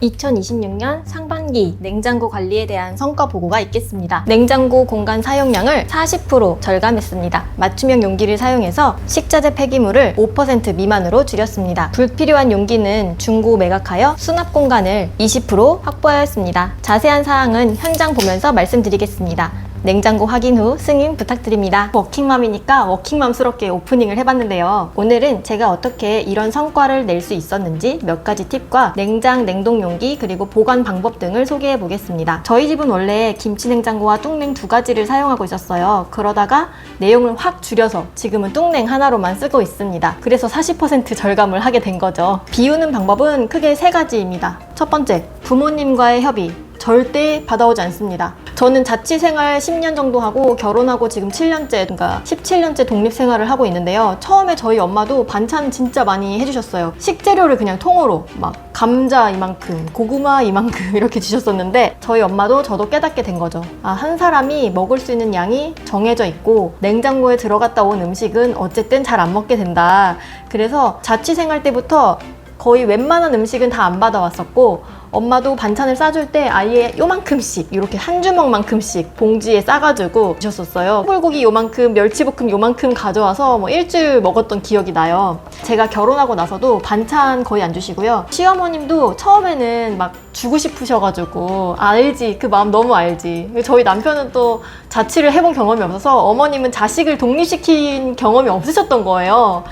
2026년 상반기 냉장고 관리에 대한 성과 보고가 있겠습니다. 냉장고 공간 사용량을 40% 절감했습니다. 맞춤형 용기를 사용해서 식자재 폐기물을 5% 미만으로 줄였습니다. 불필요한 용기는 중고 매각하여 수납 공간을 20% 확보하였습니다. 자세한 사항은 현장 보면서 말씀드리겠습니다. 냉장고 확인 후 승인 부탁드립니다. 워킹맘이니까 워킹맘스럽게 오프닝을 해봤는데요. 오늘은 제가 어떻게 이런 성과를 낼 수 있었는지 몇 가지 팁과 냉장, 냉동 용기 그리고 보관 방법 등을 소개해 보겠습니다. 저희 집은 원래 김치냉장고와 뚱냉 두 가지를 사용하고 있었어요. 그러다가 내용을 확 줄여서 지금은 뚱냉 하나로만 쓰고 있습니다. 그래서 40% 절감을 하게 된 거죠. 비우는 방법은 크게 세 가지입니다. 첫 번째, 부모님과의 협의. 절대 받아오지 않습니다. 저는 자취생활 10년 정도 하고 결혼하고 지금 7년째, 그러니까 17년째 독립생활을 하고 있는데요. 처음에 저희 엄마도 반찬 진짜 많이 해주셨어요. 식재료를 그냥 통으로 막 감자 이만큼, 고구마 이만큼 이렇게 주셨었는데 저희 엄마도 저도 깨닫게 된 거죠. 아, 한 사람이 먹을 수 있는 양이 정해져 있고 냉장고에 들어갔다 온 음식은 어쨌든 잘 안 먹게 된다. 그래서 자취생활 때부터 거의 웬만한 음식은 다 안 받아왔었고 엄마도 반찬을 싸줄 때 아예 요만큼씩 이렇게 한 주먹만큼씩 봉지에 싸가지고 주셨었어요. 소불고기 요만큼, 멸치볶음 요만큼 가져와서 뭐 일주일 먹었던 기억이 나요. 제가 결혼하고 나서도 반찬 거의 안 주시고요. 시어머님도 처음에는 막 주고 싶으셔가지고 알지, 그 마음 너무 알지. 저희 남편은 또 자취를 해본 경험이 없어서 어머님은 자식을 독립시킨 경험이 없으셨던 거예요.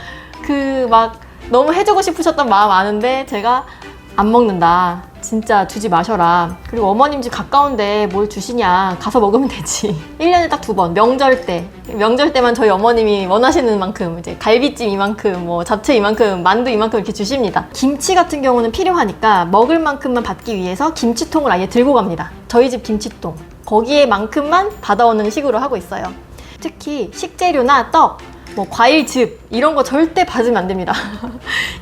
그 막 너무 해주고 싶으셨던 마음 아는데 제가 안 먹는다. 진짜 주지 마셔라. 그리고 어머님 집 가까운데 뭘 주시냐. 가서 먹으면 되지. 1년에 딱 2번. 명절 때. 명절 때만 저희 어머님이 원하시는 만큼 이제 갈비찜 이만큼, 뭐 잡채 이만큼, 만두 이만큼 이렇게 주십니다. 김치 같은 경우는 필요하니까 먹을 만큼만 받기 위해서 김치통을 아예 들고 갑니다. 저희 집 김치통. 거기에만큼만 받아오는 식으로 하고 있어요. 특히 식재료나 떡, 뭐 과일즙 이런 거 절대 받으면 안 됩니다.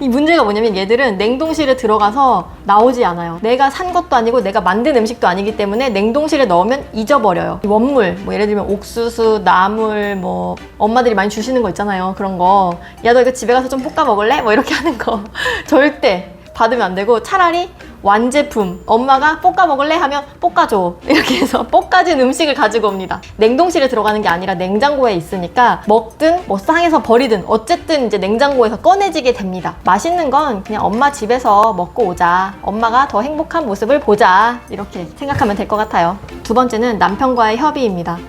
이 문제가 뭐냐면 얘들은 냉동실에 들어가서 나오지 않아요. 내가 산 것도 아니고 내가 만든 음식도 아니기 때문에 냉동실에 넣으면 잊어버려요. 이 원물, 뭐 예를 들면 옥수수, 나물, 뭐 엄마들이 많이 주시는 거 있잖아요. 그런 거. 야, 너 이거 집에 가서 좀 볶아 먹을래? 뭐 이렇게 하는 거 절대 받으면 안 되고 차라리 완제품, 엄마가 볶아 먹을래? 하면 볶아줘. 이렇게 해서 볶아진 음식을 가지고 옵니다. 냉동실에 들어가는 게 아니라 냉장고에 있으니까 먹든 뭐 상해서 버리든 어쨌든 이제 냉장고에서 꺼내지게 됩니다. 맛있는 건 그냥 엄마 집에서 먹고 오자. 엄마가 더 행복한 모습을 보자. 이렇게 생각하면 될 것 같아요. 두 번째는 남편과의 협의입니다.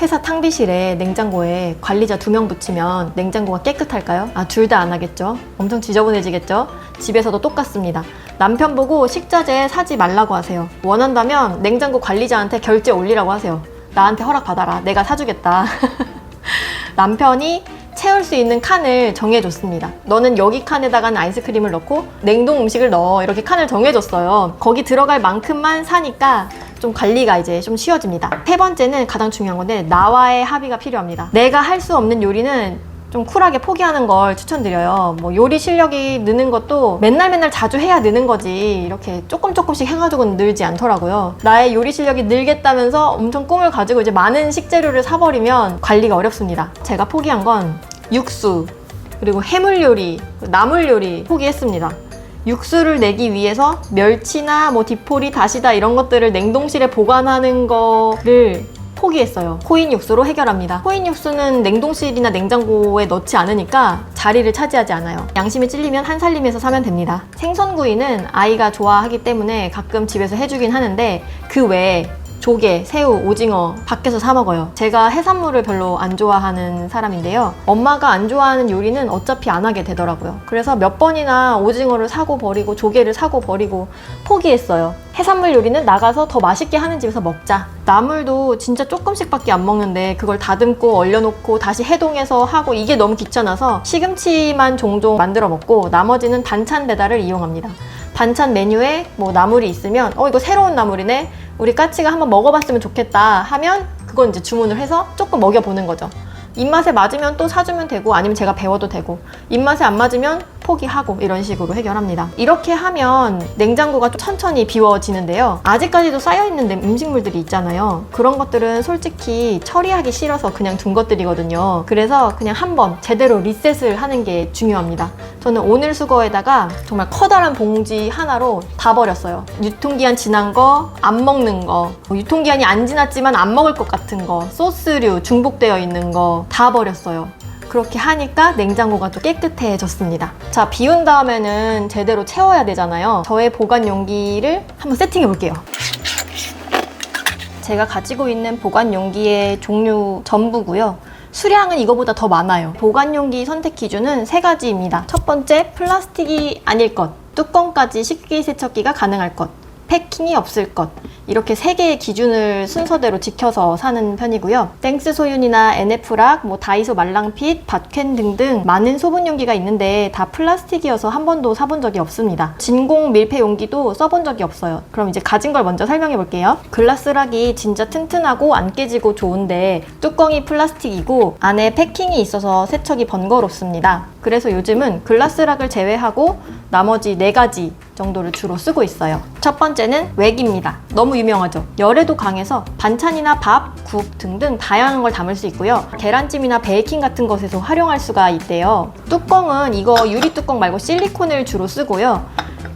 회사 탕비실에 냉장고에 관리자 2명 붙이면 냉장고가 깨끗할까요? 아, 둘 다 안 하겠죠? 엄청 지저분해지겠죠? 집에서도 똑같습니다. 남편 보고 식자재 사지 말라고 하세요. 원한다면 냉장고 관리자한테 결제 올리라고 하세요. 나한테 허락받아라. 내가 사주겠다. 남편이 채울 수 있는 칸을 정해줬습니다. 너는 여기 칸에다가는 아이스크림을 넣고 냉동 음식을 넣어. 이렇게 칸을 정해줬어요. 거기 들어갈 만큼만 사니까 좀 관리가 이제 좀 쉬워집니다. 세 번째는 가장 중요한 건데 나와의 합의가 필요합니다. 내가 할 수 없는 요리는 좀 쿨하게 포기하는 걸 추천드려요. 뭐 요리 실력이 느는 것도 맨날 자주 해야 느는 거지 이렇게 조금씩 해가지고는 늘지 않더라고요. 나의 요리 실력이 늘겠다면서 엄청 꿈을 가지고 이제 많은 식재료를 사버리면 관리가 어렵습니다. 제가 포기한 건 육수, 그리고 해물 요리, 나물 요리 포기했습니다. 육수를 내기 위해서 멸치나 뭐 디포리, 다시다 이런 것들을 냉동실에 보관하는 거를 포기했어요. 코인 육수로 해결합니다. 코인 육수는 냉동실이나 냉장고에 넣지 않으니까 자리를 차지하지 않아요. 양심이 찔리면 한살림에서 사면 됩니다. 생선구이는 아이가 좋아하기 때문에 가끔 집에서 해주긴 하는데 그 외에 조개, 새우, 오징어 밖에서 사 먹어요. 제가 해산물을 별로 안 좋아하는 사람인데요. 엄마가 안 좋아하는 요리는 어차피 안 하게 되더라고요. 그래서 몇 번이나 오징어를 사고 버리고 조개를 사고 버리고 포기했어요. 해산물 요리는 나가서 더 맛있게 하는 집에서 먹자. 나물도 진짜 조금씩밖에 안 먹는데 그걸 다듬고 얼려놓고 다시 해동해서 하고 이게 너무 귀찮아서 시금치만 종종 만들어 먹고 나머지는 반찬 배달을 이용합니다. 반찬 메뉴에 뭐 나물이 있으면 이거 새로운 나물이네, 우리 까치가 한번 먹어봤으면 좋겠다 하면 그건 이제 주문을 해서 조금 먹여보는 거죠. 입맛에 맞으면 또 사주면 되고 아니면 제가 배워도 되고 입맛에 안 맞으면 포기하고 이런 식으로 해결합니다. 이렇게 하면 냉장고가 좀 천천히 비워지는데요. 아직까지도 쌓여있는 음식물들이 있잖아요. 그런 것들은 솔직히 처리하기 싫어서 그냥 둔 것들이거든요. 그래서 그냥 한번 제대로 리셋을 하는 게 중요합니다. 저는 오늘 수거에다가 정말 커다란 봉지 하나로 다 버렸어요. 유통기한 지난 거, 안 먹는 거, 유통기한이 안 지났지만 안 먹을 것 같은 거, 소스류 중복되어 있는 거 다 버렸어요. 그렇게 하니까 냉장고가 또 깨끗해졌습니다. 자, 비운 다음에는 제대로 채워야 되잖아요. 저의 보관 용기를 한번 세팅해 볼게요. 제가 가지고 있는 보관 용기의 종류 전부고요. 수량은 이거보다 더 많아요. 보관 용기 선택 기준은 3가지입니다. 첫 번째, 플라스틱이 아닐 것, 뚜껑까지 식기세척기가 가능할 것, 패킹이 없을 것, 이렇게 3개의 기준을 순서대로 지켜서 사는 편이고요. 땡스 소윤이나 NF락, 다이소 말랑핏, 밭캔 등등 많은 소분 용기가 있는데 다 플라스틱이어서 한 번도 사본 적이 없습니다. 진공 밀폐 용기도 써본 적이 없어요. 그럼 이제 가진 걸 먼저 설명해 볼게요. 글라스락이 진짜 튼튼하고 안 깨지고 좋은데 뚜껑이 플라스틱이고 안에 패킹이 있어서 세척이 번거롭습니다. 그래서 요즘은 글라스락을 제외하고 나머지 4가지 정도를 주로 쓰고 있어요. 첫 번째는 웩입니다. 너무 유명하죠? 열에도 강해서 반찬이나 밥, 국 등등 다양한 걸 담을 수 있고요. 계란찜이나 베이킹 같은 것에서 활용할 수가 있대요. 뚜껑은 이거 유리 뚜껑 말고 실리콘을 주로 쓰고요.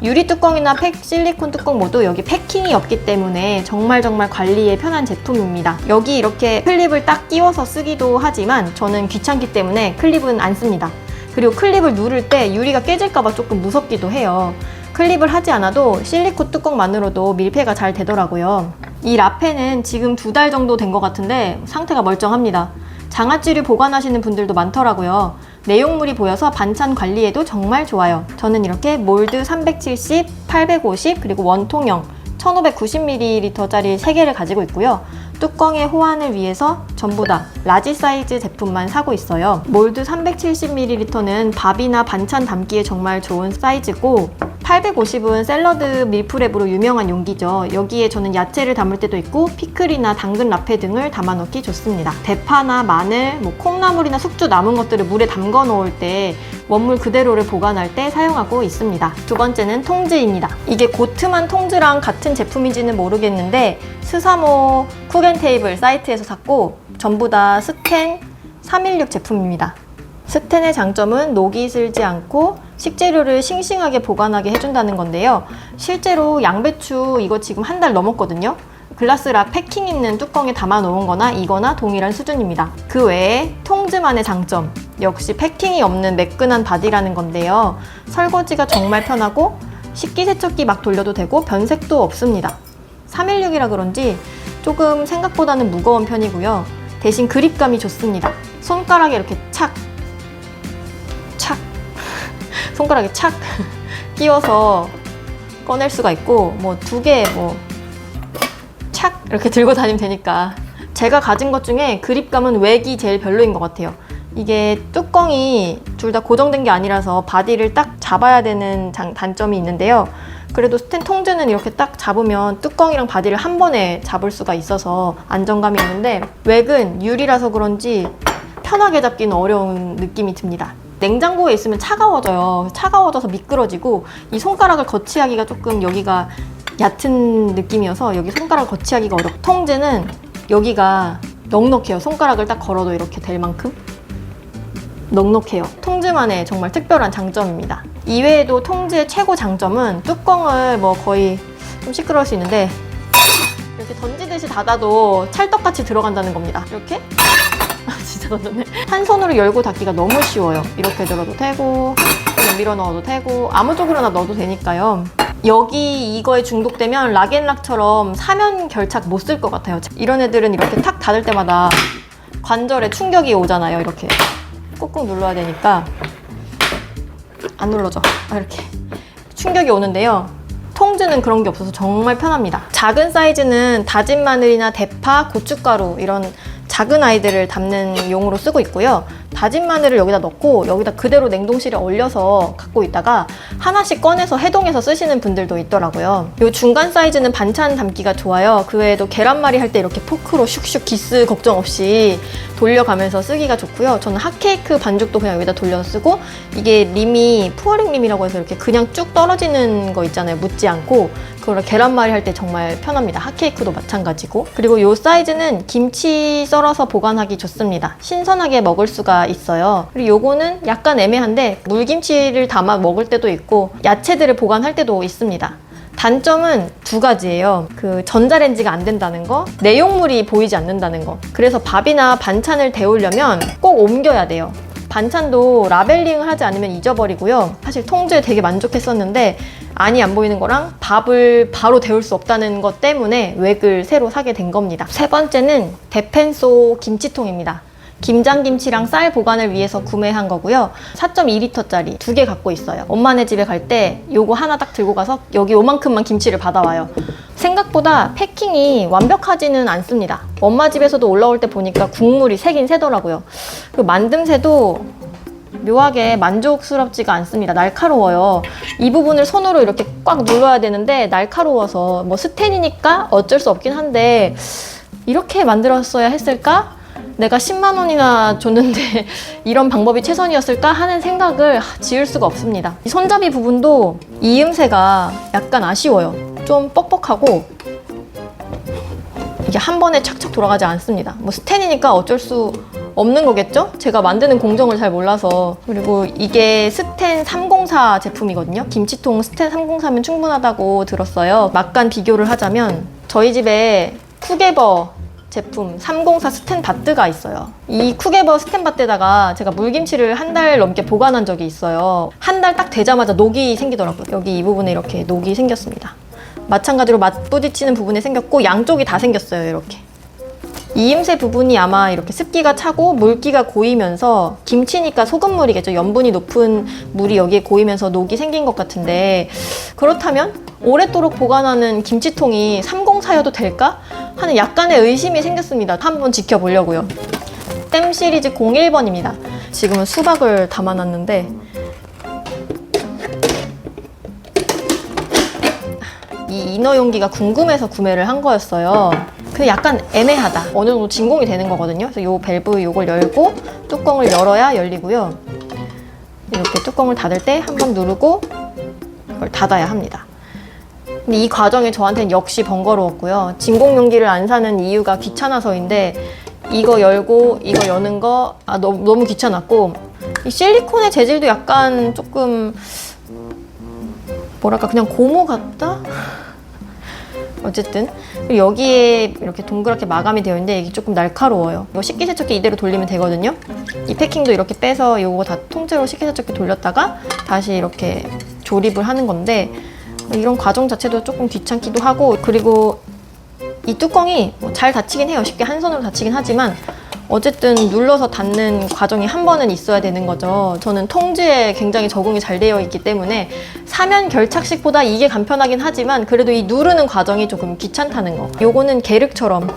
유리 뚜껑이나 실리콘 뚜껑 모두 여기 패킹이 없기 때문에 정말 관리에 편한 제품입니다. 여기 이렇게 클립을 딱 끼워서 쓰기도 하지만 저는 귀찮기 때문에 클립은 안 씁니다. 그리고 클립을 누를 때 유리가 깨질까봐 조금 무섭기도 해요. 클립을 하지 않아도 실리콘 뚜껑만으로도 밀폐가 잘 되더라고요. 이 라페는 지금 2달 정도 된 것 같은데 상태가 멀쩡합니다. 장아찌를 보관하시는 분들도 많더라고요. 내용물이 보여서 반찬 관리에도 정말 좋아요. 저는 이렇게 몰드 370, 850 그리고 원통형 1590ml짜리 3개를 가지고 있고요. 뚜껑의 호환을 위해서 전부 다 라지 사이즈 제품만 사고 있어요. 몰드 370ml는 밥이나 반찬 담기에 정말 좋은 사이즈고 850은 샐러드 밀프렙으로 유명한 용기죠. 여기에 저는 야채를 담을 때도 있고 피클이나 당근 라페 등을 담아놓기 좋습니다. 대파나 마늘, 콩나물이나 숙주 남은 것들을 물에 담궈 놓을 때 원물 그대로를 보관할 때 사용하고 있습니다. 두 번째는 통즈입니다. 이게 고트만 통즈랑 같은 제품인지는 모르겠는데 스사모 쿡앤테이블 사이트에서 샀고 전부 다 스텐 316 제품입니다. 스텐의 장점은 녹이 슬지 않고 식재료를 싱싱하게 보관하게 해준다는 건데요. 실제로 양배추 이거 지금 1달 넘었거든요. 글라스락 패킹 있는 뚜껑에 담아 놓은 거나 이거나 동일한 수준입니다. 그 외에 통즈만의 장점, 역시 패킹이 없는 매끈한 바디라는 건데요. 설거지가 정말 편하고 식기세척기 막 돌려도 되고 변색도 없습니다. 316이라 그런지 조금 생각보다는 무거운 편이고요. 대신 그립감이 좋습니다. 손가락에 이렇게 착 손가락에 착 끼워서 꺼낼 수가 있고 2개 착 이렇게 들고 다니면 되니까. 제가 가진 것 중에 그립감은 웩이 제일 별로인 것 같아요. 이게 뚜껑이 둘 다 고정된 게 아니라서 바디를 딱 잡아야 되는 단점이 있는데요. 그래도 스텐 통즈는 이렇게 딱 잡으면 뚜껑이랑 바디를 한 번에 잡을 수가 있어서 안정감이 있는데 웩은 유리라서 그런지 편하게 잡기는 어려운 느낌이 듭니다. 냉장고에 있으면 차가워져요. 차가워져서 미끄러지고 이 손가락을 거치하기가 조금 여기가 얕은 느낌이어서 여기 손가락을 거치하기가 어렵고 통즈는 여기가 넉넉해요. 손가락을 딱 걸어도 이렇게 될 만큼 넉넉해요. 통즈만의 정말 특별한 장점입니다. 이외에도 통즈의 최고 장점은 뚜껑을 거의 좀 시끄러울 수 있는데 이렇게 던지듯이 닫아도 찰떡같이 들어간다는 겁니다. 이렇게 진짜 던졌네. 한 손으로 열고 닫기가 너무 쉬워요. 이렇게 들어도 되고 그냥 밀어 넣어도 되고 아무 쪽으로나 넣어도 되니까요. 여기 이거에 중독되면 락앤락처럼 사면 결착 못 쓸 것 같아요. 이런 애들은 이렇게 탁 닫을 때마다 관절에 충격이 오잖아요. 이렇게 꾹꾹 눌러야 되니까 안 눌러져. 이렇게 충격이 오는데요. 통즈는 그런 게 없어서 정말 편합니다. 작은 사이즈는 다진 마늘이나 대파, 고춧가루 이런 작은 아이들을 담는 용으로 쓰고 있고요. 다진 마늘을 여기다 넣고 여기다 그대로 냉동실에 얼려서 갖고 있다가 하나씩 꺼내서 해동해서 쓰시는 분들도 있더라고요. 이 중간 사이즈는 반찬 담기가 좋아요. 그 외에도 계란말이 할 때 이렇게 포크로 슉슉 기스 걱정 없이 돌려가면서 쓰기가 좋고요. 저는 핫케이크 반죽도 그냥 여기다 돌려서 쓰고, 이게 림이 푸어링 림이라고 해서 이렇게 그냥 쭉 떨어지는 거 있잖아요. 묻지 않고. 그걸 계란말이 할 때 정말 편합니다. 핫케이크도 마찬가지고. 그리고 이 사이즈는 김치 썰어서 보관하기 좋습니다. 신선하게 먹을 수가 있어요. 그리고 요거는 약간 애매한데 물김치를 담아 먹을 때도 있고 야채들을 보관할 때도 있습니다. 단점은 두 가지예요. 그 전자레인지가 안 된다는 거, 내용물이 보이지 않는다는 거. 그래서 밥이나 반찬을 데우려면 꼭 옮겨야 돼요. 반찬도 라벨링을 하지 않으면 잊어버리고요. 사실 통즈에 되게 만족했었는데 안이 안 보이는 거랑 밥을 바로 데울 수 없다는 것 때문에 웩을 새로 사게 된 겁니다. 세 번째는 데펜소 김치통입니다. 김장김치랑 쌀 보관을 위해서 구매한 거고요. 4.2L짜리 2개 갖고 있어요. 엄마네 집에 갈 때 요거 하나 딱 들고 가서 여기 요만큼만 김치를 받아와요. 생각보다 패킹이 완벽하지는 않습니다. 엄마 집에서도 올라올 때 보니까 국물이 새긴 새더라고요. 그리고 만듦새도 묘하게 만족스럽지가 않습니다. 날카로워요. 이 부분을 손으로 이렇게 꽉 눌러야 되는데 날카로워서 뭐 스텐이니까 어쩔 수 없긴 한데 이렇게 만들었어야 했을까? 내가 10만 원이나 줬는데 이런 방법이 최선이었을까 하는 생각을 지을 수가 없습니다. 이 손잡이 부분도 이음새가 약간 아쉬워요. 좀 뻑뻑하고 이게 한 번에 착착 돌아가지 않습니다. 뭐 스텐이니까 어쩔 수 없는 거겠죠? 제가 만드는 공정을 잘 몰라서. 그리고 이게 스텐 304 제품이거든요. 김치통 스텐 304면 충분하다고 들었어요. 막간 비교를 하자면 저희 집에 쿠게버 제품 304 스텐 바트가 있어요. 이 쿠게버 스텐 바트에다가 제가 물김치를 한 달 넘게 보관한 적이 있어요. 한 달 딱 되자마자 녹이 생기더라고요. 여기 이 부분에 이렇게 녹이 생겼습니다. 마찬가지로 맞부딪히는 부분에 생겼고 양쪽이 다 생겼어요. 이렇게. 이음새 부분이 아마 이렇게 습기가 차고 물기가 고이면서 김치니까 소금물이겠죠. 염분이 높은 물이 여기에 고이면서 녹이 생긴 것 같은데 그렇다면 오랫도록 보관하는 김치통이 304여도 될까? 하는 약간의 의심이 생겼습니다. 한번 지켜보려고요. 댐 시리즈 01번입니다. 지금은 수박을 담아놨는데 이 이너 용기가 궁금해서 구매를 한 거였어요. 근데 약간 애매하다. 어느 정도 진공이 되는 거거든요. 그래서 요 밸브 요걸 열고 뚜껑을 열어야 열리고요. 이렇게 뚜껑을 닫을 때 한번 누르고 이걸 닫아야 합니다. 근데 이 과정이 저한테는 역시 번거로웠고요. 진공 용기를 안 사는 이유가 귀찮아서인데 이거 열고 이거 여는 거 너무 귀찮았고 이 실리콘의 재질도 약간 조금 뭐랄까 그냥 고무 같다? 어쨌든 여기에 이렇게 동그랗게 마감이 되어 있는데 이게 조금 날카로워요. 이거 식기세척기 이대로 돌리면 되거든요. 이 패킹도 이렇게 빼서 이거 다 통째로 식기세척기 돌렸다가 다시 이렇게 조립을 하는 건데 이런 과정 자체도 조금 귀찮기도 하고 그리고 이 뚜껑이 잘 닫히긴 해요. 쉽게 한 손으로 닫히긴 하지만 어쨌든 눌러서 닫는 과정이 한 번은 있어야 되는 거죠. 저는 통즈에 굉장히 적응이 잘 되어 있기 때문에 사면 결착식보다 이게 간편하긴 하지만 그래도 이 누르는 과정이 조금 귀찮다는 거. 요거는 계륵처럼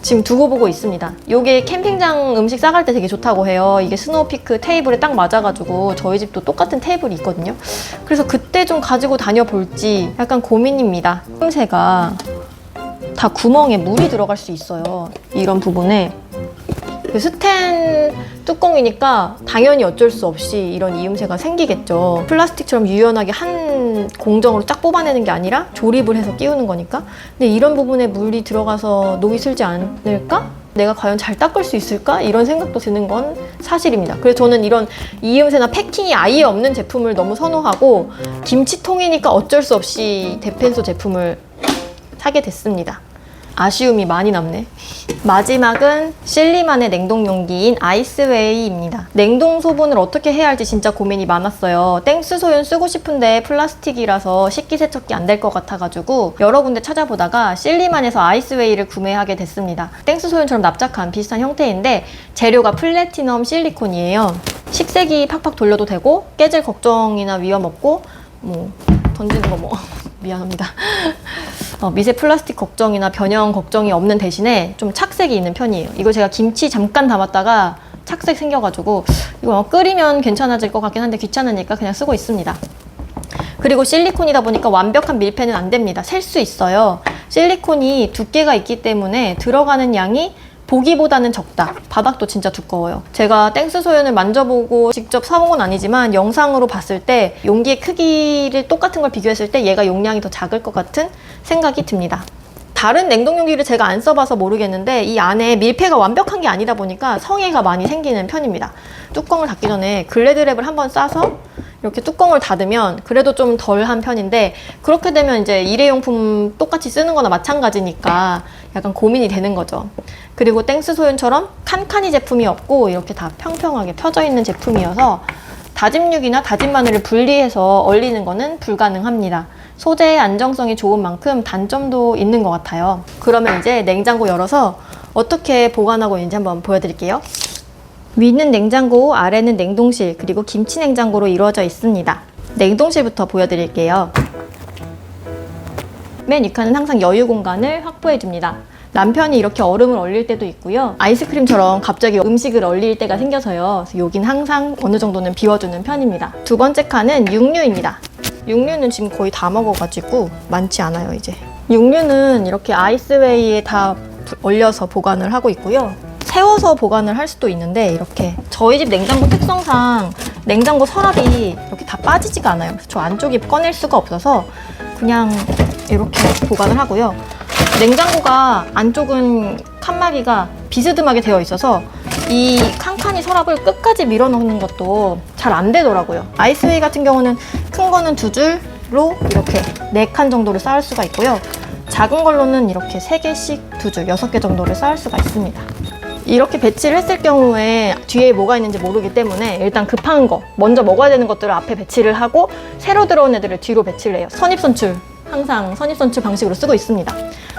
지금 두고 보고 있습니다. 요게 캠핑장 음식 싸갈 때 되게 좋다고 해요. 이게 스노우피크 테이블에 딱 맞아가지고 저희 집도 똑같은 테이블이 있거든요. 그래서 그때 좀 가지고 다녀볼지 약간 고민입니다. 틈새가 다 구멍에 물이 들어갈 수 있어요. 이런 부분에 그 스텐 뚜껑이니까 당연히 어쩔 수 없이 이런 이음새가 생기겠죠. 플라스틱처럼 유연하게 한 공정으로 쫙 뽑아내는 게 아니라 조립을 해서 끼우는 거니까. 근데 이런 부분에 물이 들어가서 녹이 슬지 않을까? 내가 과연 잘 닦을 수 있을까? 이런 생각도 드는 건 사실입니다. 그래서 저는 이런 이음새나 패킹이 아예 없는 제품을 너무 선호하고 김치통이니까 어쩔 수 없이 데펜소 제품을 사게 됐습니다. 아쉬움이 많이 남네. 마지막은 실리만의 냉동 용기인 아이스웨이입니다. 냉동 소분을 어떻게 해야 할지 진짜 고민이 많았어요. 땡스 소윤 쓰고 싶은데 플라스틱이라서 식기세척기 안 될 것 같아가지고 여러 군데 찾아보다가 실리만에서 아이스웨이를 구매하게 됐습니다. 땡스 소윤처럼 납작한 비슷한 형태인데 재료가 플래티넘 실리콘이에요. 식세기 팍팍 돌려도 되고 깨질 걱정이나 위험 없고 뭐 던지는 거 뭐 미안합니다. 미세 플라스틱 걱정이나 변형 걱정이 없는 대신에 좀 착색이 있는 편이에요. 이거 제가 김치 잠깐 담았다가 착색 생겨가지고 이거 끓이면 괜찮아질 것 같긴 한데 귀찮으니까 그냥 쓰고 있습니다. 그리고 실리콘이다 보니까 완벽한 밀폐는 안 됩니다. 셀 수 있어요. 실리콘이 두께가 있기 때문에 들어가는 양이 보기보다는 적다. 바닥도 진짜 두꺼워요. 제가 땡스 소연을 만져보고 직접 사본 건 아니지만 영상으로 봤을 때 용기의 크기를 똑같은 걸 비교했을 때 얘가 용량이 더 작을 것 같은 생각이 듭니다. 다른 냉동 용기를 제가 안 써봐서 모르겠는데 이 안에 밀폐가 완벽한 게 아니다 보니까 성에가 많이 생기는 편입니다. 뚜껑을 닫기 전에 글래드랩을 한번 싸서 이렇게 뚜껑을 닫으면 그래도 좀 덜한 편인데 그렇게 되면 이제 일회용품 똑같이 쓰는 거나 마찬가지니까 약간 고민이 되는 거죠. 그리고 땡스 소윤처럼 칸칸이 제품이 없고 이렇게 다 평평하게 펴져 있는 제품이어서 다짐 육이나 다진 마늘을 분리해서 얼리는 거는 불가능합니다. 소재의 안정성이 좋은 만큼 단점도 있는 것 같아요. 그러면 이제 냉장고 열어서 어떻게 보관하고 있는지 한번 보여드릴게요. 위는 냉장고, 아래는 냉동실, 그리고 김치 냉장고로 이루어져 있습니다. 냉동실부터 보여드릴게요. 맨 윗칸은 항상 여유 공간을 확보해 줍니다. 남편이 이렇게 얼음을 얼릴 때도 있고요. 아이스크림처럼 갑자기 음식을 얼릴 때가 생겨서요. 그래서 여긴 항상 어느 정도는 비워주는 편입니다. 두 번째 칸은 육류입니다. 육류는 지금 거의 다 먹어가지고 많지 않아요, 이제. 육류는 이렇게 아이스웨이에 다 얼려서 보관을 하고 있고요. 세워서 보관을 할 수도 있는데 이렇게 저희 집 냉장고 특성상 냉장고 서랍이 이렇게 다 빠지지가 않아요. 그래서 저 안쪽에 꺼낼 수가 없어서 그냥 이렇게 보관을 하고요. 냉장고가 안쪽은 칸막이가 비스듬하게 되어 있어서 이 칸칸이 서랍을 끝까지 밀어넣는 것도 잘 안 되더라고요. 아이스웨이 같은 경우는 큰 거는 2줄로 이렇게 4칸 정도를 쌓을 수가 있고요. 작은 걸로는 이렇게 3개씩 2줄, 6개 정도를 쌓을 수가 있습니다. 이렇게 배치를 했을 경우에 뒤에 뭐가 있는지 모르기 때문에 일단 급한 거, 먼저 먹어야 되는 것들을 앞에 배치를 하고 새로 들어온 애들을 뒤로 배치를 해요. 선입선출, 항상 선입선출 방식으로 쓰고 있습니다.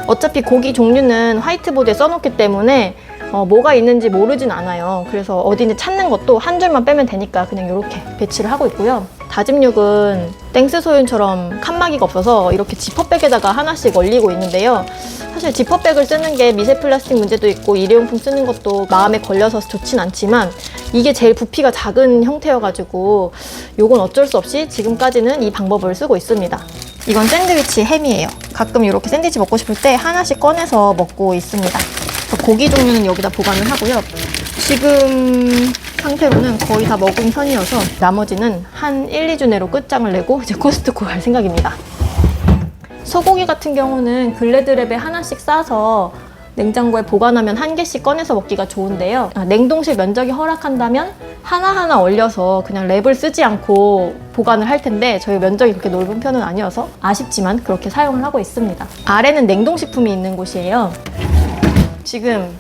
어차피 고기 종류는 화이트보드에 써놓기 때문에 뭐가 있는지 모르진 않아요. 그래서 어디는 찾는 것도 한 줄만 빼면 되니까 그냥 이렇게 배치를 하고 있고요. 다짐 육은 땡스 소윤처럼 칸막이가 없어서 이렇게 지퍼백에다가 하나씩 얼리고 있는데요. 사실 지퍼백을 쓰는 게 미세 플라스틱 문제도 있고 일회용품 쓰는 것도 마음에 걸려서 좋진 않지만 이게 제일 부피가 작은 형태여가지고 요건 어쩔 수 없이 지금까지는 이 방법을 쓰고 있습니다. 이건 샌드위치 햄이에요. 가끔 이렇게 샌드위치 먹고 싶을 때 하나씩 꺼내서 먹고 있습니다. 고기 종류는 여기다 보관을 하고요. 지금 상태로는 거의 다 먹은 편이어서 나머지는 한 1, 2주 내로 끝장을 내고 이제 코스트코 갈 생각입니다. 소고기 같은 경우는 글래드랩에 하나씩 싸서 냉장고에 보관하면 한 개씩 꺼내서 먹기가 좋은데요. 냉동실 면적이 허락한다면 하나하나 얼려서 그냥 랩을 쓰지 않고 보관을 할 텐데 저희 면적이 그렇게 넓은 편은 아니어서 아쉽지만 그렇게 사용을 하고 있습니다. 아래는 냉동식품이 있는 곳이에요. 지금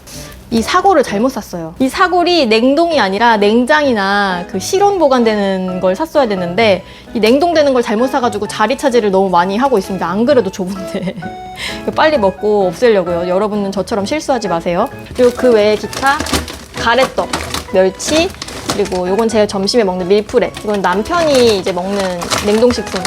이 사골을 잘못 샀어요. 이 사골이 냉동이 아니라 냉장이나 그 실온 보관되는 걸 샀어야 되는데 이 냉동되는 걸 잘못 사가지고 자리 차지를 너무 많이 하고 있습니다. 안 그래도 좁은데 빨리 먹고 없애려고요. 여러분은 저처럼 실수하지 마세요. 그리고 그 외에 기타 가래떡, 멸치, 그리고 요건 제가 점심에 먹는 밀프렙. 이건 남편이 이제 먹는 냉동식품.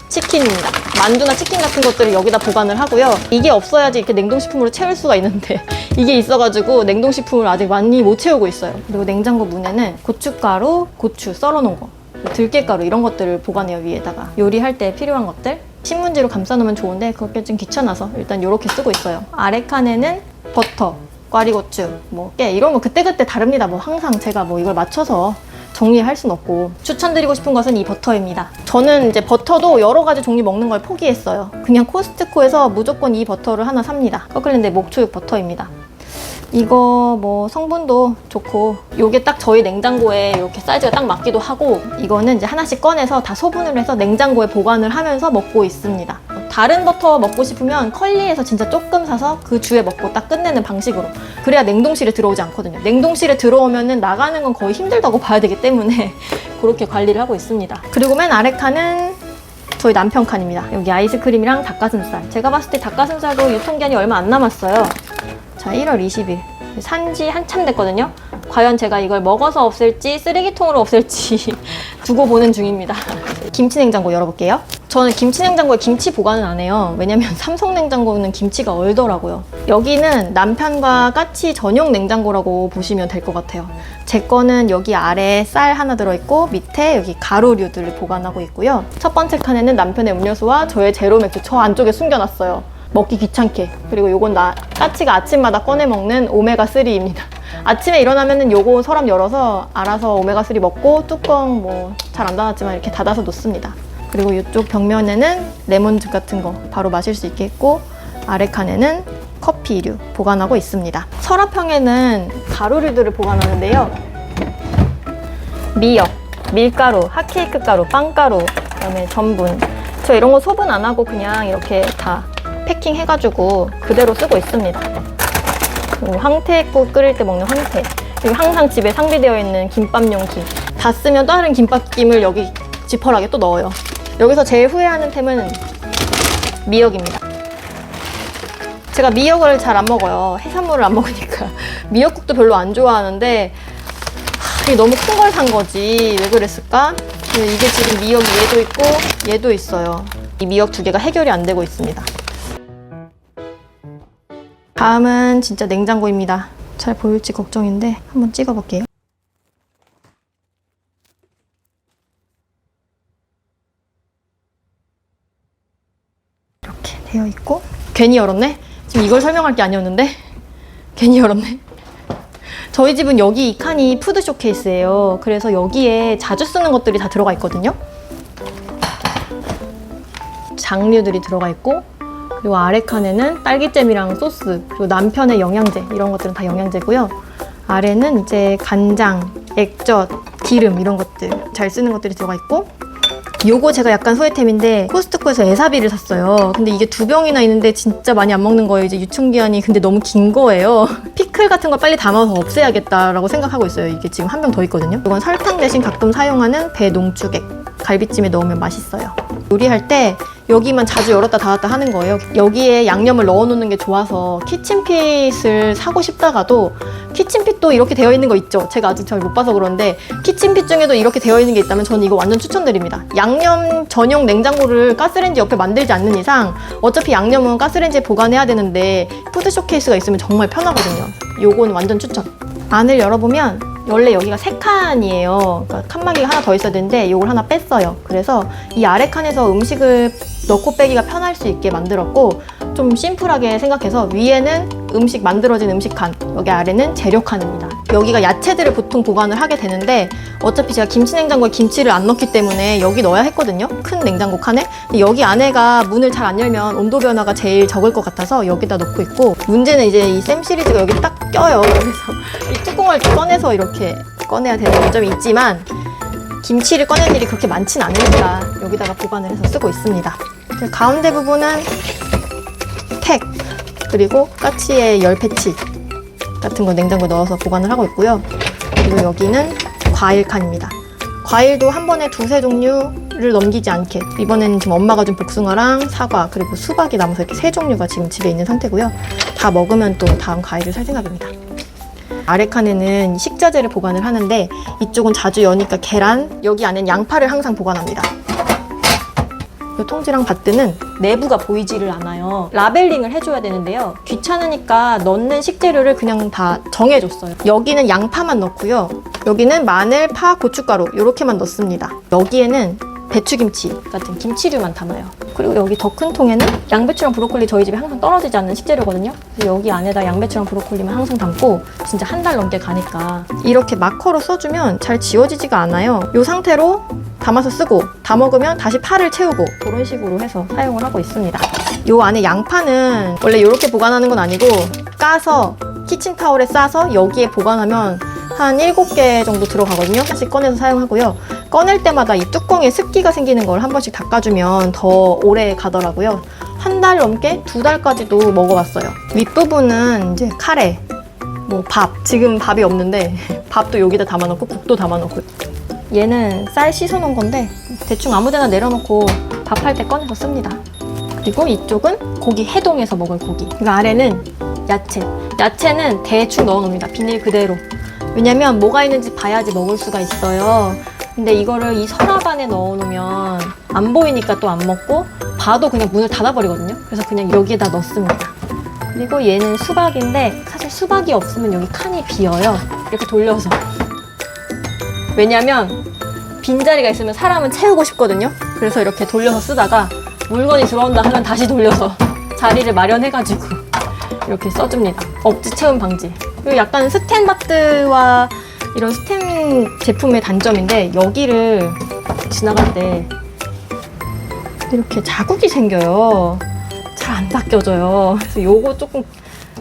치킨입니다. 만두나 치킨 같은 것들을 여기다 보관을 하고요. 이게 없어야지 이렇게 냉동식품으로 채울 수가 있는데 이게 있어가지고 냉동식품을 아직 많이 못 채우고 있어요. 그리고 냉장고 문에는 고춧가루, 고추 썰어놓은 거, 들깨가루 이런 것들을 보관해요. 위에다가 요리할 때 필요한 것들 신문지로 감싸놓으면 좋은데 그렇게 좀 귀찮아서 일단 이렇게 쓰고 있어요. 아래 칸에는 버터, 꽈리고추, 깨 이런 거 그때그때 다릅니다. 항상 제가 이걸 맞춰서 정리할 순 없고 추천드리고 싶은 것은 이 버터입니다. 저는 이제 버터도 여러 가지 종류 먹는 걸 포기했어요. 그냥 코스트코에서 무조건 이 버터를 하나 삽니다. 커클랜드의 목초육 버터입니다. 이거 성분도 좋고 요게 딱 저희 냉장고에 이렇게 사이즈가 딱 맞기도 하고 이거는 이제 하나씩 꺼내서 다 소분을 해서 냉장고에 보관을 하면서 먹고 있습니다. 다른 버터 먹고 싶으면 컬리에서 진짜 조금 사서 그 주에 먹고 딱 끝내는 방식으로 그래야 냉동실에 들어오지 않거든요. 냉동실에 들어오면은 나가는 건 거의 힘들다고 봐야 되기 때문에 그렇게 관리를 하고 있습니다. 그리고 맨 아래 칸은 저희 남편 칸입니다. 여기 아이스크림이랑 닭가슴살. 제가 봤을 때 닭가슴살도 유통기한이 얼마 안 남았어요. 자, 1월 20일. 산지 한참 됐거든요. 과연 제가 이걸 먹어서 없앨지 쓰레기통으로 없앨지 두고 보는 중입니다. 김치 냉장고 열어볼게요. 저는 김치 냉장고에 김치 보관은 안 해요. 왜냐면 삼성 냉장고는 김치가 얼더라고요. 여기는 남편과 까치 전용 냉장고라고 보시면 될 것 같아요. 제 거는 여기 아래에 쌀 하나 들어있고 밑에 여기 가루류들을 보관하고 있고요. 첫 번째 칸에는 남편의 음료수와 저의 제로맥주 저 안쪽에 숨겨놨어요. 먹기 귀찮게. 그리고 요건 까치가 아침마다 꺼내 먹는 오메가3입니다. 아침에 일어나면은 요거 서랍 열어서 알아서 오메가3 먹고 뚜껑 뭐 잘 안 닫았지만 이렇게 닫아서 놓습니다. 그리고 이쪽 벽면에는 레몬즙 같은 거 바로 마실 수 있게 했고 아래 칸에는 커피류 보관하고 있습니다. 서랍형에는 가루류들을 보관하는데요. 미역, 밀가루, 핫케이크 가루, 빵가루, 그다음에 전분. 저 이런 거 소분 안 하고 그냥 이렇게 다 패킹 해가지고 그대로 쓰고 있습니다. 그리고 황태국 끓일 때 먹는 황태. 그리고 항상 집에 상비되어 있는 김밥용 김. 다 쓰면 다른 김밥김을 여기 지퍼락에 또 넣어요. 여기서 제일 후회하는 템은 미역입니다. 제가 미역을 잘 안 먹어요. 해산물을 안 먹으니까. 미역국도 별로 안 좋아하는데 이게 너무 큰 걸 산 거지. 왜 그랬을까? 이게 지금 미역이 얘도 있고 얘도 있어요. 이 미역 두 개가 해결이 안 되고 있습니다. 다음은 진짜 냉장고입니다. 잘 보일지 걱정인데 한번 찍어볼게요. 이렇게 되어 있고 괜히 열었네? 지금 이걸 설명할 게 아니었는데 괜히 열었네. 저희 집은 여기 이 칸이 푸드 쇼케이스예요. 그래서 여기에 자주 쓰는 것들이 다 들어가 있거든요. 장류들이 들어가 있고 그리고 아래 칸에는 딸기잼이랑 소스 그리고 남편의 영양제 이런 것들은 다 영양제고요. 아래는 이제 간장, 액젓, 기름 이런 것들 잘 쓰는 것들이 들어가 있고 요거 제가 약간 소외템인데 코스트코에서 에사비를 샀어요. 근데 이게 2병이나 있는데 진짜 많이 안 먹는 거예요. 이제 유통기한이 근데 너무 긴 거예요. 피클 같은 거 빨리 담아서 없애야겠다라고 생각하고 있어요. 이게 지금 한 병 더 있거든요. 이건 설탕 대신 가끔 사용하는 배농축액. 갈비찜에 넣으면 맛있어요. 요리할 때 여기만 자주 열었다 닫았다 하는 거예요. 여기에 양념을 넣어놓는 게 좋아서 키친핏을 사고 싶다가도 키친핏도 이렇게 되어 있는 거 있죠? 제가 아직 잘 못 봐서 그런데 키친핏 중에도 이렇게 되어 있는 게 있다면 저는 이거 완전 추천드립니다. 양념 전용 냉장고를 가스레인지 옆에 만들지 않는 이상 어차피 양념은 가스레인지에 보관해야 되는데 푸드 쇼케이스가 있으면 정말 편하거든요. 요건 완전 추천. 안을 열어보면 원래 여기가 3칸이에요. 그러니까 칸막이가 하나 더 있어야 되는데 이걸 하나 뺐어요. 그래서 이 아래 칸에서 음식을 넣고 빼기가 편할 수 있게 만들었고 좀 심플하게 생각해서 위에는 음식 만들어진 음식 칸, 여기 아래는 재료 칸입니다. 여기가 야채들을 보통 보관을 하게 되는데 어차피 제가 김치 냉장고에 김치를 안 넣기 때문에 여기 넣어야 했거든요. 큰 냉장고 칸에. 근데 여기 안에가 문을 잘 안 열면 온도 변화가 제일 적을 것 같아서 여기다 넣고 있고 문제는 이제 이 샘 시리즈가 여기 딱 껴요. 그래서 이 뚜껑을 꺼내서 이렇게 꺼내야 되는 점이 있지만 김치를 꺼낼 일이 그렇게 많진 않으니까 여기다가 보관을 해서 쓰고 있습니다. 가운데 부분은 팩 그리고 까치의 열 패치 같은 거 냉장고에 넣어서 보관을 하고 있고요. 그리고 여기는 과일 칸입니다. 과일도 한 번에 2-3 종류를 넘기지 않게 이번에는 지금 엄마가 준 복숭아랑 사과 그리고 수박이 남아서 이렇게 3종류가 지금 집에 있는 상태고요. 다 먹으면 또 다음 과일을 살 생각입니다. 아래 칸에는 식자재를 보관을 하는데 이쪽은 자주 여니까 계란, 여기 안엔 양파를 항상 보관합니다. 이 통지랑 바트는 내부가 보이지를 않아요. 라벨링을 해줘야 되는데요. 귀찮으니까 넣는 식재료를 그냥 다 정해줬어요. 여기는 양파만 넣고요. 여기는 마늘, 파, 고춧가루 이렇게만 넣습니다. 여기에는 배추김치 같은 김치류만 담아요. 그리고 여기 더 큰 통에는 양배추랑 브로콜리 저희 집에 항상 떨어지지 않는 식재료거든요. 그래서 여기 안에다 양배추랑 브로콜리만 항상 담고 진짜 한 달 넘게 가니까 이렇게 마커로 써주면 잘 지워지지가 않아요. 이 상태로 담아서 쓰고 다 먹으면 다시 파를 채우고 그런 식으로 해서 사용을 하고 있습니다. 이 안에 양파는 원래 이렇게 보관하는 건 아니고 까서 키친타올에 싸서 여기에 보관하면 한 7개 정도 들어가거든요. 하나씩 꺼내서 사용하고요. 꺼낼 때마다 이 뚜껑에 습기가 생기는 걸 한 번씩 닦아주면 더 오래 가더라고요. 한 달 넘게 2달까지도 먹어봤어요. 윗부분은 이제 카레, 뭐 밥. 지금 밥이 없는데 밥도 여기다 담아놓고 국도 담아놓고. 얘는 쌀 씻어놓은 건데 대충 아무데나 내려놓고 밥할 때 꺼내서 씁니다. 그리고 이쪽은 고기 해동해서 먹을 고기. 그 아래는 야채. 야채는 대충 넣어놓습니다. 비닐 그대로. 왜냐면 뭐가 있는지 봐야지 먹을 수가 있어요. 근데 이거를 이 서랍 안에 넣어놓으면 안 보이니까 또 안 먹고 봐도 그냥 문을 닫아버리거든요. 그래서 그냥 여기에다 넣습니다. 그리고 얘는 수박인데 사실 수박이 없으면 여기 칸이 비어요. 이렇게 돌려서. 왜냐면 빈자리가 있으면 사람은 채우고 싶거든요. 그래서 이렇게 돌려서 쓰다가 물건이 들어온다 하면 다시 돌려서 자리를 마련해가지고 이렇게 써줍니다. 억지 체움 방지. 그리고 약간 스텐바트와 이런 스텐 제품의 단점인데 여기를 지나갈 때 이렇게 자국이 생겨요. 잘 안 닦여져요. 그래서 요거 조금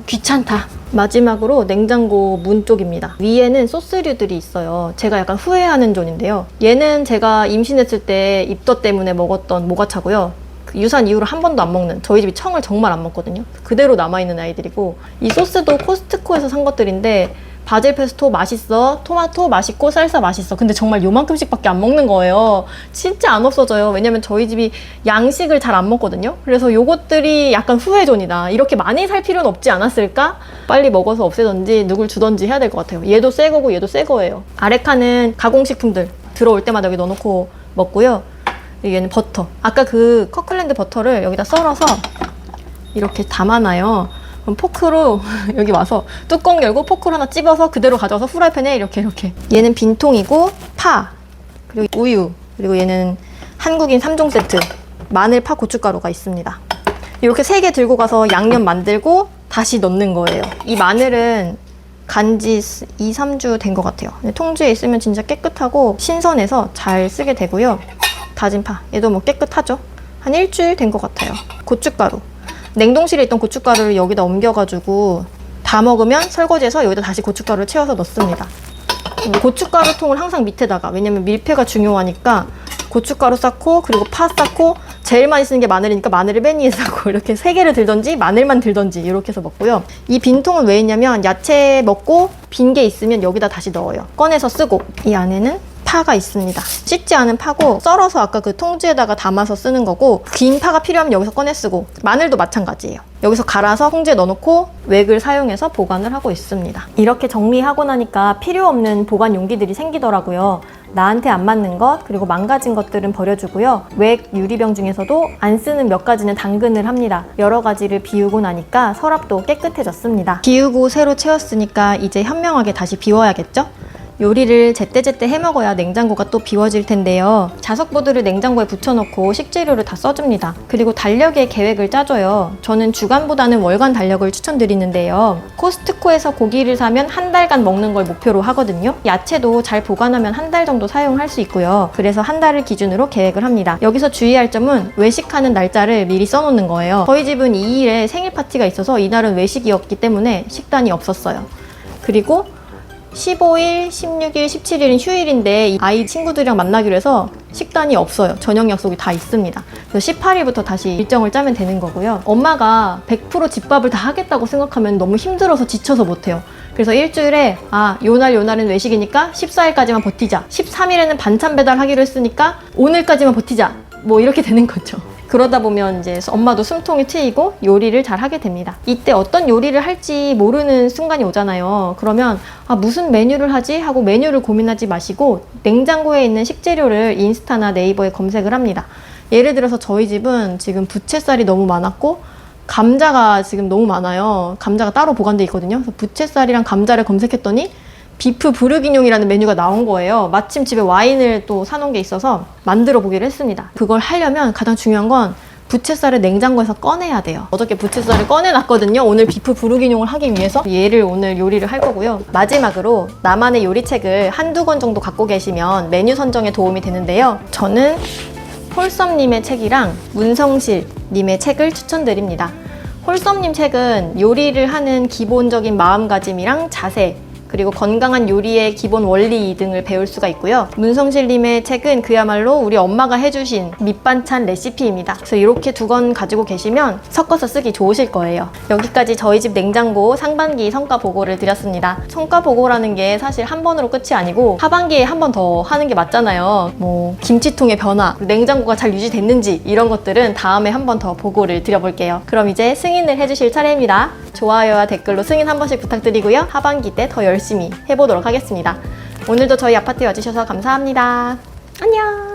귀찮다. 마지막으로 냉장고 문 쪽입니다. 위에는 소스류들이 있어요. 제가 약간 후회하는 존인데요. 얘는 제가 임신했을 때 입덧 때문에 먹었던 모가차고요. 그 유산 이후로 한 번도 안 먹는, 저희 집이 청을 정말 안 먹거든요. 그대로 남아있는 아이들이고, 이 소스도 코스트코에서 산 것들인데 바질 페스토 맛있어, 토마토 맛있고, 쌀사 맛있어. 근데 정말 요만큼씩밖에 안 먹는 거예요. 진짜 안 없어져요. 왜냐면 저희 집이 양식을 잘 안 먹거든요. 그래서 요것들이 약간 후회존이다. 이렇게 많이 살 필요는 없지 않았을까? 빨리 먹어서 없애던지 누굴 주던지 해야 될 것 같아요. 얘도 새 거고 얘도 새 거예요. 아래 칸은 가공식품들 들어올 때마다 여기 넣어놓고 먹고요. 얘는 버터. 아까 그 커클랜드 버터를 여기다 썰어서 이렇게 담아놔요. 그럼 포크로 여기 와서 뚜껑 열고 포크로 하나 찝어서 그대로 가져와서 후라이팬에 이렇게. 얘는 빈통이고 파, 그리고 우유, 그리고 얘는 한국인 3종 세트, 마늘, 파, 고춧가루가 있습니다. 이렇게 3개 들고 가서 양념 만들고 다시 넣는 거예요. 이 마늘은 간지 2, 3주 된 것 같아요. 근데 통주에 있으면 진짜 깨끗하고 신선해서 잘 쓰게 되고요. 다진 파, 얘도 뭐 깨끗하죠? 한 일주일 된 것 같아요. 고춧가루, 냉동실에 있던 고춧가루를 여기다 옮겨가지고 다 먹으면 설거지해서 여기다 다시 고춧가루를 채워서 넣습니다. 고춧가루 통을 항상 밑에다가, 왜냐면 밀폐가 중요하니까 고춧가루 쌓고, 그리고 파 쌓고, 제일 많이 쓰는 게 마늘이니까 마늘을 맨 위에 쌓고, 이렇게 3개를 들던지 마늘만 들던지 이렇게 해서 먹고요. 이 빈통은 왜 있냐면 야채 먹고 빈 게 있으면 여기다 다시 넣어요. 꺼내서 쓰고. 이 안에는 파가 있습니다. 씻지 않은 파고 썰어서 아까 그 통지에다가 담아서 쓰는 거고, 긴 파가 필요하면 여기서 꺼내 쓰고, 마늘도 마찬가지예요. 여기서 갈아서 통지에 넣어놓고 웩을 사용해서 보관을 하고 있습니다. 이렇게 정리하고 나니까 필요 없는 보관 용기들이 생기더라고요. 나한테 안 맞는 것, 그리고 망가진 것들은 버려주고요. 웩 유리병 중에서도 안 쓰는 몇 가지는 당근을 합니다. 여러 가지를 비우고 나니까 서랍도 깨끗해졌습니다. 비우고 새로 채웠으니까 이제 현명하게 다시 비워야겠죠? 요리를 제때제때 해먹어야 냉장고가 또 비워질 텐데요. 자석보드를 냉장고에 붙여놓고 식재료를 다 써줍니다. 그리고 달력의 계획을 짜줘요. 저는 주간보다는 월간 달력을 추천드리는데요. 코스트코에서 고기를 사면 한 달간 먹는 걸 목표로 하거든요. 야채도 잘 보관하면 한 달 정도 사용할 수 있고요. 그래서 한 달을 기준으로 계획을 합니다. 여기서 주의할 점은 외식하는 날짜를 미리 써놓는 거예요. 저희 집은 2일에 생일 파티가 있어서 이날은 외식이었기 때문에 식단이 없었어요. 그리고 15일, 16일, 17일은 휴일인데 아이 친구들이랑 만나기로 해서 식단이 없어요. 저녁 약속이 다 있습니다. 그래서 18일부터 다시 일정을 짜면 되는 거고요. 엄마가 100% 집밥을 다 하겠다고 생각하면 너무 힘들어서 지쳐서 못해요. 그래서 일주일에 요날은 외식이니까 14일까지만 버티자. 13일에는 반찬 배달하기로 했으니까 오늘까지만 버티자. 뭐 이렇게 되는 거죠. 그러다 보면 이제 엄마도 숨통이 트이고 요리를 잘 하게 됩니다. 이때 어떤 요리를 할지 모르는 순간이 오잖아요. 그러면 무슨 메뉴를 하지? 하고 메뉴를 고민하지 마시고 냉장고에 있는 식재료를 인스타나 네이버에 검색을 합니다. 예를 들어서 저희 집은 지금 부채살이 너무 많았고 감자가 지금 너무 많아요. 감자가 따로 보관돼 있거든요. 그래서 부채살이랑 감자를 검색했더니 비프 브르기뇽이라는 메뉴가 나온 거예요. 마침 집에 와인을 또 사놓은 게 있어서 만들어 보기로 했습니다. 그걸 하려면 가장 중요한 건 부채살을 냉장고에서 꺼내야 돼요. 어저께 부채살을 꺼내놨거든요. 오늘 비프 브르기뇽을 하기 위해서. 얘를 오늘 요리를 할 거고요. 마지막으로 나만의 요리책을 한두 권 정도 갖고 계시면 메뉴 선정에 도움이 되는데요. 저는 홀썸님의 책이랑 문성실님의 책을 추천드립니다. 홀썸님 책은 요리를 하는 기본적인 마음가짐이랑 자세, 그리고 건강한 요리의 기본 원리 등을 배울 수가 있고요. 문성실님의 책은 그야말로 우리 엄마가 해주신 밑반찬 레시피입니다. 그래서 이렇게 2권 가지고 계시면 섞어서 쓰기 좋으실 거예요. 여기까지 저희 집 냉장고 상반기 성과 보고를 드렸습니다. 성과 보고라는 게 사실 한 번으로 끝이 아니고 하반기에 한 번 더 하는 게 맞잖아요. 뭐 김치통의 변화, 냉장고가 잘 유지됐는지 이런 것들은 다음에 한 번 더 보고를 드려볼게요. 그럼 이제 승인을 해주실 차례입니다. 좋아요와 댓글로 승인 한 번씩 부탁드리고요. 하반기 때 더 열심히 해보도록 하겠습니다. 오늘도 저희 아파트에 와주셔서 감사합니다. 안녕!